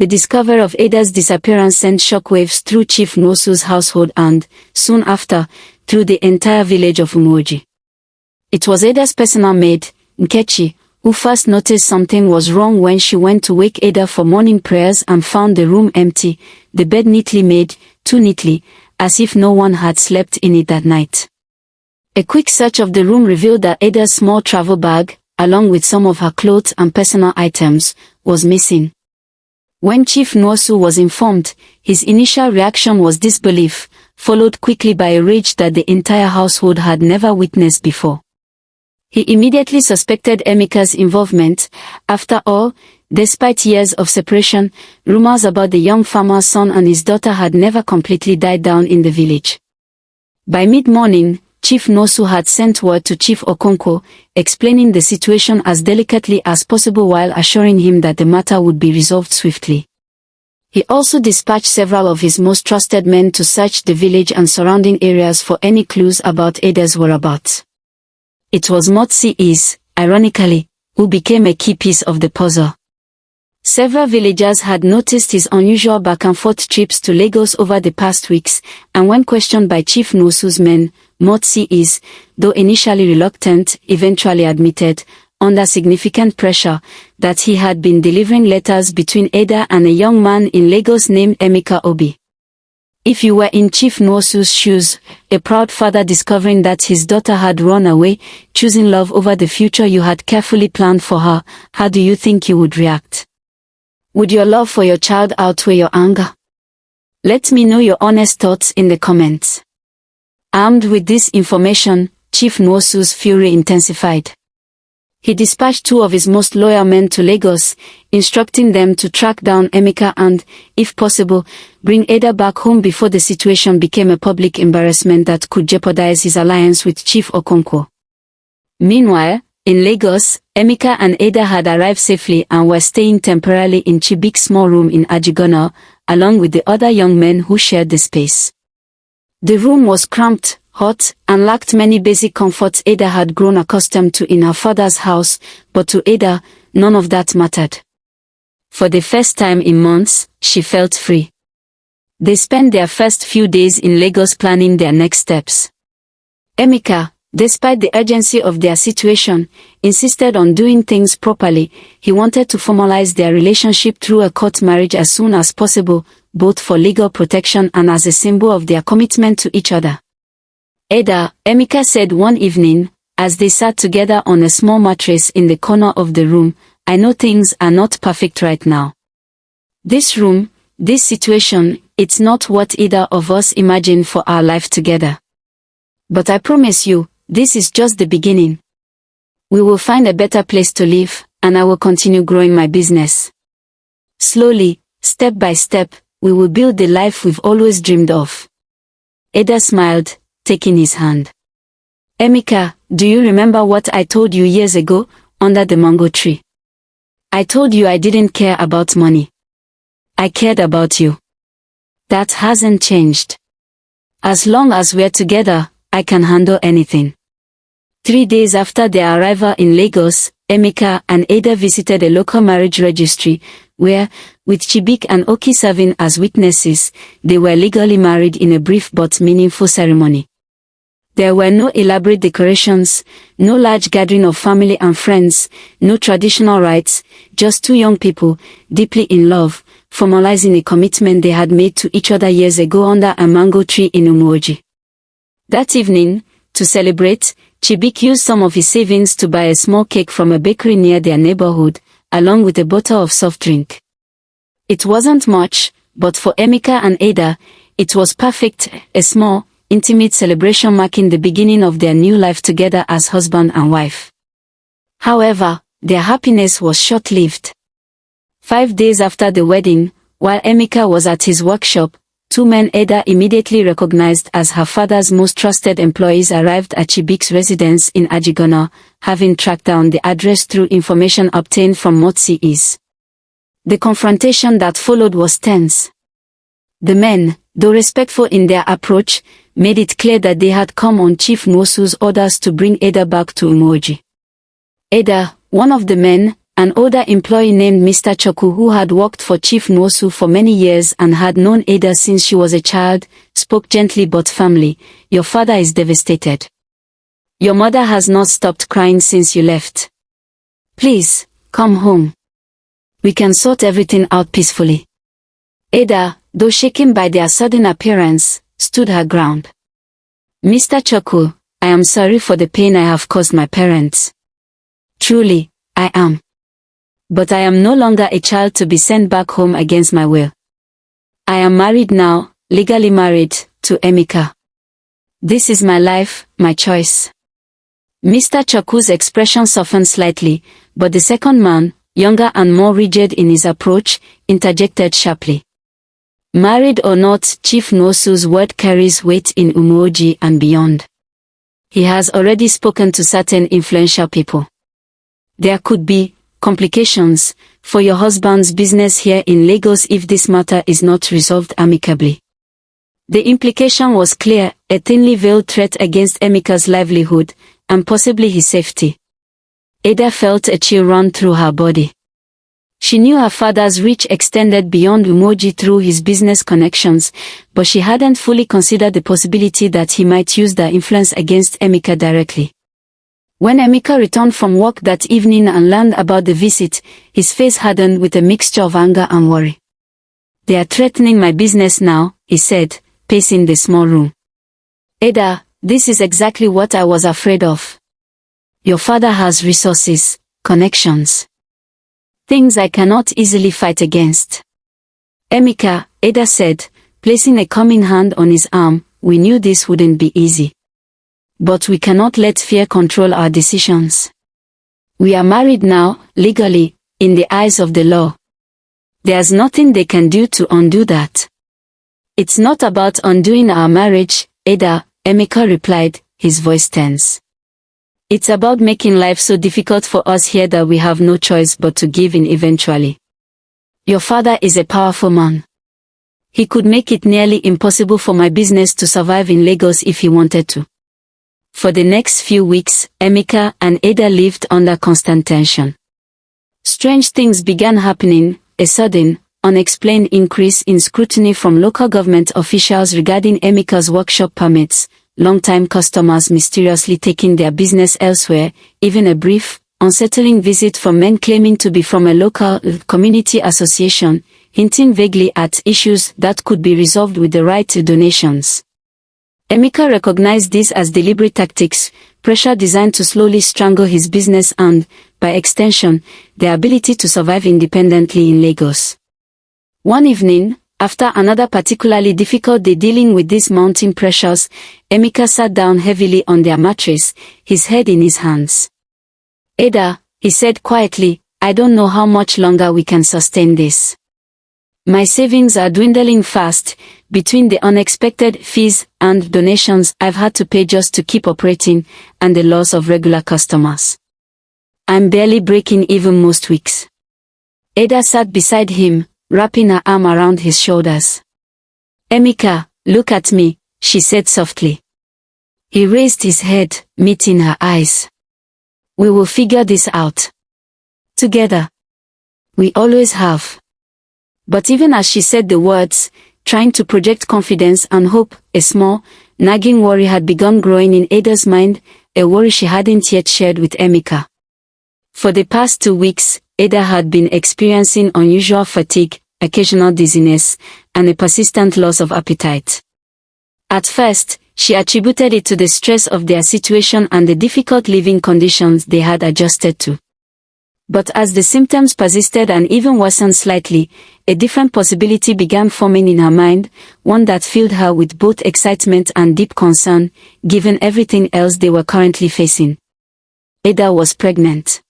The discovery of Ada's disappearance sent shockwaves through Chief Nwosu's household and, soon after, through the entire village of Umoji. It was Ada's personal maid, Nkechi, who first noticed something was wrong when she went to wake Ada for morning prayers and found the room empty, the bed neatly made, too neatly, as if no one had slept in it that night. A quick search of the room revealed that Ada's small travel bag, along with some of her clothes and personal items, was missing. When Chief Nwosu was informed, his initial reaction was disbelief, followed quickly by a rage that the entire household had never witnessed before. He immediately suspected Emeka's involvement. After all, despite years of separation, rumors about the young farmer's son and his daughter had never completely died down in the village. By mid-morning, Chief Nwosu had sent word to Chief Okonkwo, explaining the situation as delicately as possible while assuring him that the matter would be resolved swiftly. He also dispatched several of his most trusted men to search the village and surrounding areas for any clues about Ada's whereabouts. It was Motsi, ironically, who became a key piece of the puzzle. Several villagers had noticed his unusual back-and-forth trips to Lagos over the past weeks, and when questioned by Chief Nwosu's men, Motsi, though initially reluctant, eventually admitted, under significant pressure, that he had been delivering letters between Ada and a young man in Lagos named Emeka Obi. If you were in Chief Nwosu's shoes, a proud father discovering that his daughter had run away, choosing love over the future you had carefully planned for her, how do you think you would react? Would your love for your child outweigh your anger? Let me know your honest thoughts in the comments. Armed with this information, Chief Nwosu's fury intensified. He dispatched two of his most loyal men to Lagos, instructing them to track down Emeka and, if possible, bring Ada back home before the situation became a public embarrassment that could jeopardize his alliance with Chief Okonkwo. Meanwhile, in Lagos, Emeka and Ada had arrived safely and were staying temporarily in Chibik's small room in Ajigona, along with the other young men who shared the space. The room was cramped, hot, and lacked many basic comforts Ada had grown accustomed to in her father's house, but to Ada, none of that mattered. For the first time in months, she felt free. They spent their first few days in Lagos planning their next steps. Emeka, despite the urgency of their situation, insisted on doing things properly. He wanted to formalize their relationship through a court marriage as soon as possible, both for legal protection and as a symbol of their commitment to each other. Ada, Emeka said one evening, as they sat together on a small mattress in the corner of the room, I know things are not perfect right now. This room, this situation, it's not what either of us imagined for our life together. But I promise you, this is just the beginning. We will find a better place to live, and I will continue growing my business. Slowly, step by step, we will build the life we've always dreamed of. Ada smiled, taking his hand. Emeka, do you remember what I told you years ago, under the mango tree? I told you I didn't care about money. I cared about you. That hasn't changed. As long as we're together, I can handle anything. 3 days after their arrival in Lagos, Emeka and Ada visited a local marriage registry, where, with Chibik and Oki serving as witnesses, they were legally married in a brief but meaningful ceremony. There were no elaborate decorations, no large gathering of family and friends, no traditional rites, just two young people, deeply in love, formalizing a commitment they had made to each other years ago under a mango tree in Umoji. That evening, to celebrate, Chibik used some of his savings to buy a small cake from a bakery near their neighborhood, along with a bottle of soft drink. It wasn't much, but for Emeka and Ada, it was perfect, a small, intimate celebration marking the beginning of their new life together as husband and wife. However, their happiness was short-lived. 5 days after the wedding, while Emeka was at his workshop, two men Ada immediately recognized as her father's most trusted employees arrived at Chibik's residence in Ajigona, having tracked down the address through information obtained from Motsi. The confrontation that followed was tense. The men, though respectful in their approach, made it clear that they had come on Chief Nwosu's orders to bring Ada back to Umoji. Ada, one of the men, An older employee named Mr. Choku, who had worked for Chief Nwosu for many years and had known Ada since she was a child, spoke gently but firmly. "Your father is devastated. Your mother has not stopped crying since you left. Please, come home. We can sort everything out peacefully." Ada, though shaken by their sudden appearance, stood her ground. "Mr. Choku, I am sorry for the pain I have caused my parents. Truly, I am. But I am no longer a child to be sent back home against my will. I am married now, legally married, to Emeka. This is my life, my choice." Mr. Choku's expression softened slightly, but the second man, younger and more rigid in his approach, interjected sharply. "Married or not, Chief Nwosu's word carries weight in Umuoji and beyond. He has already spoken to certain influential people. There could be complications for your husband's business here in Lagos if this matter is not resolved amicably." The implication was clear, a thinly veiled threat against Emeka's livelihood, and possibly his safety. Ada felt a chill run through her body. She knew her father's reach extended beyond Umuoji through his business connections, but she hadn't fully considered the possibility that he might use their influence against Emeka directly. When Emeka returned from work that evening and learned about the visit, his face hardened with a mixture of anger and worry. "They are threatening my business now," he said, pacing the small room. "Ada, this is exactly what I was afraid of. Your father has resources, connections. Things I cannot easily fight against." "Emeka," Ada said, placing a calming hand on his arm, "we knew this wouldn't be easy. But we cannot let fear control our decisions. We are married now, legally, in the eyes of the law. There's nothing they can do to undo that." "It's not about undoing our marriage, Ada," Emeka replied, his voice tense. "It's about making life so difficult for us here that we have no choice but to give in eventually. Your father is a powerful man. He could make it nearly impossible for my business to survive in Lagos if he wanted to." For the next few weeks, Emeka and Ada lived under constant tension. Strange things began happening, a sudden, unexplained increase in scrutiny from local government officials regarding Emeka's workshop permits, long-time customers mysteriously taking their business elsewhere, even a brief, unsettling visit from men claiming to be from a local community association, hinting vaguely at issues that could be resolved with the right to donations. Emeka recognized these as deliberate tactics, pressure designed to slowly strangle his business and, by extension, the ability to survive independently in Lagos. One evening, after another particularly difficult day dealing with these mounting pressures, Emeka sat down heavily on their mattress, his head in his hands. "Ada," he said quietly, "I don't know how much longer we can sustain this. My savings are dwindling fast, between the unexpected fees and donations I've had to pay just to keep operating, and the loss of regular customers. I'm barely breaking even most weeks." Ada sat beside him, wrapping her arm around his shoulders. "Emeka, look at me," she said softly. He raised his head, meeting her eyes. "We will figure this out. Together. We always have." But even as she said the words, trying to project confidence and hope, a small, nagging worry had begun growing in Ada's mind, a worry she hadn't yet shared with Emeka. For the past 2 weeks, Ada had been experiencing unusual fatigue, occasional dizziness, and a persistent loss of appetite. At first, she attributed it to the stress of their situation and the difficult living conditions they had adjusted to. But as the symptoms persisted and even worsened slightly, a different possibility began forming in her mind, one that filled her with both excitement and deep concern, given everything else they were currently facing. Ada was pregnant.